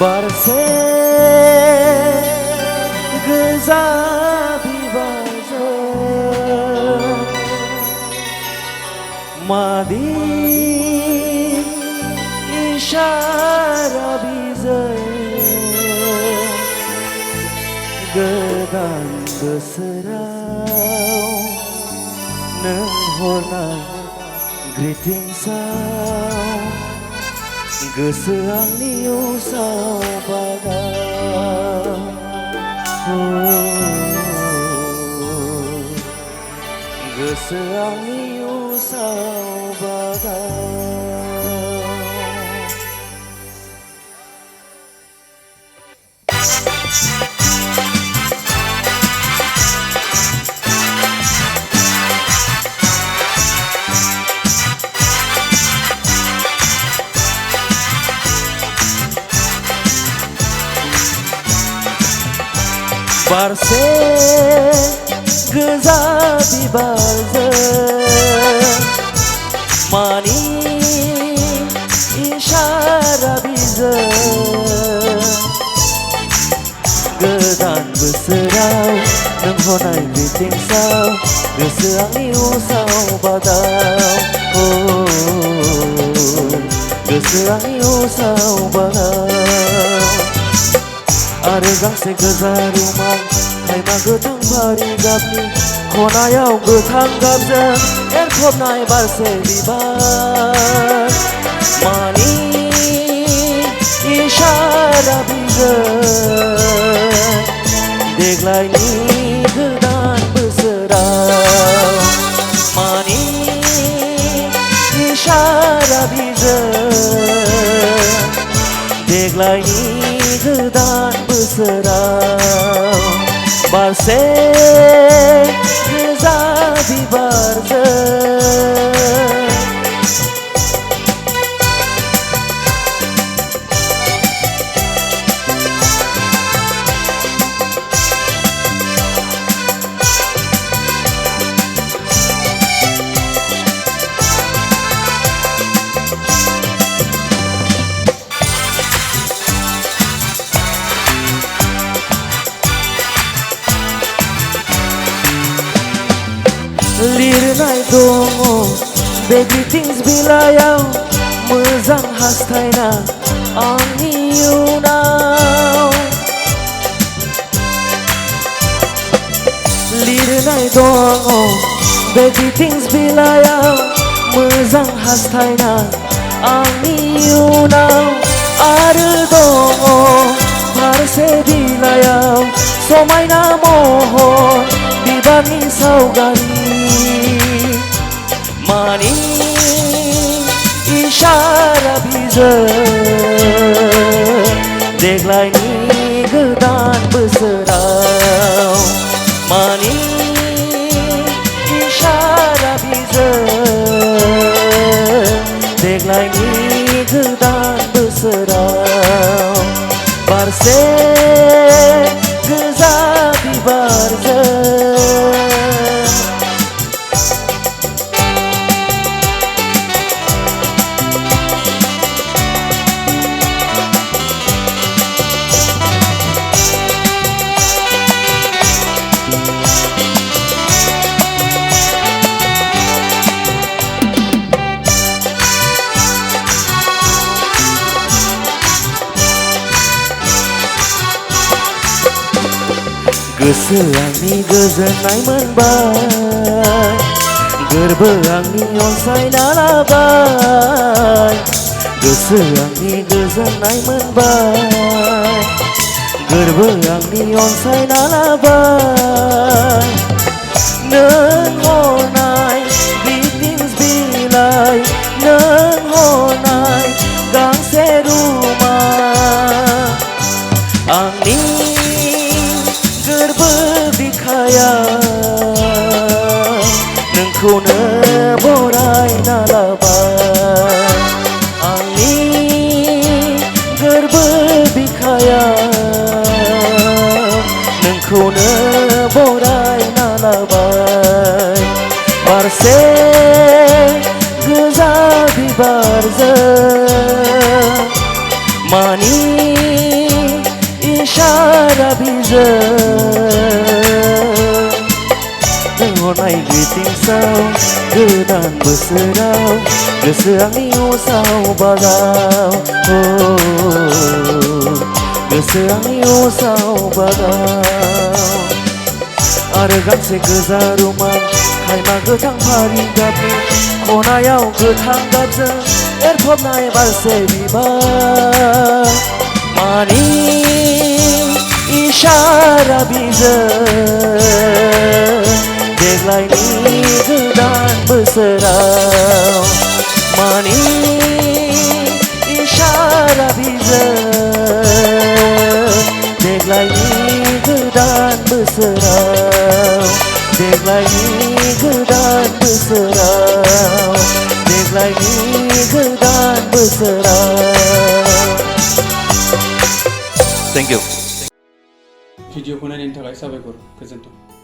बारसे गोजा बिबारजों मादि इशारा बिजों गोदान बोसोराव नों हरनाय ग्रिटिंसाव गोसो आंनि उसाव बागाव गोसो आंनि उसाव बागाव बारसे गोजा बिबारजों मानि इशारा बिजों गोदान बोसोराव नों हरनाय ग्रिटिंसाव गोसो आंनि उसाव बागाव गोसो आंनि उसाव बागाव आरो गांसे गोजा रुमाल खायमा गोथां फारि गाबनि खनायाव गोथां गाबजों एरफबनाय बारसे बिबार मानि इशारा बिजों देग्लायनि गोदान बोसोराव मानि इशारा बिजों देग्लायनि गोदान बोसोराव बारसे गोजा बिबारजों लिरनाय दङ बे ग्रिटिंस बिलाइयाव मोजां हास्थायना आंनि इयुनाव लिरनाय दङ बे ग्रिटिंस बिलाइयाव मोजां हास्थायना आंनि इयुनाव आरो दङ फारसे बिलाइयाव समायना महर बिबारनि सावगारि मानि इशारा बिजों देग्लायनि गोदान बोसोराव मानि इशारा बिजों देग्लायनि गोदान बोसोराव बारसे गोजा बिबारजों गोसो आंनि गोजोननाय मोनबाय गोरबो आंनि अनसायना लाबाय गोसो आंनि गोजोननाय मोनबाय गोरबो आंनि अनसायना लाबाय नों हरनाय ग्रिटिंस बिलाइ नों हरनाय गांसे रुमाल आंनि गोरबो बिखायाव नोंखौनो बरायना लाबाय आंनि गोरबो बिखायाव नोंखौनो बरायना लाबाय बारसे गोजा बिबारजों मानि बिजों हरनाय ग्रिटिंसआव गोदान बोसोराव गोसो आंनि उसाव बागाव गोसो आंनि उसाव बागाव आरो गांसे गोजा रुमाल खायमा गोथां फारि गाबनि खनायाव गोथां गाबजों एरफबनाय बारसे बिबार मानि इशारा बिजों देग्लायनि गोदान बोसोराव मानि इशारा बिजों देग्लायनि गोदान बोसोराव देग्लायनि गोदान बोसोराव देग्लायनि गोदान बोसोराव थेंक इउ भिडिअखौ नायनायनि थाखाय साबायखर गोजोन्थों।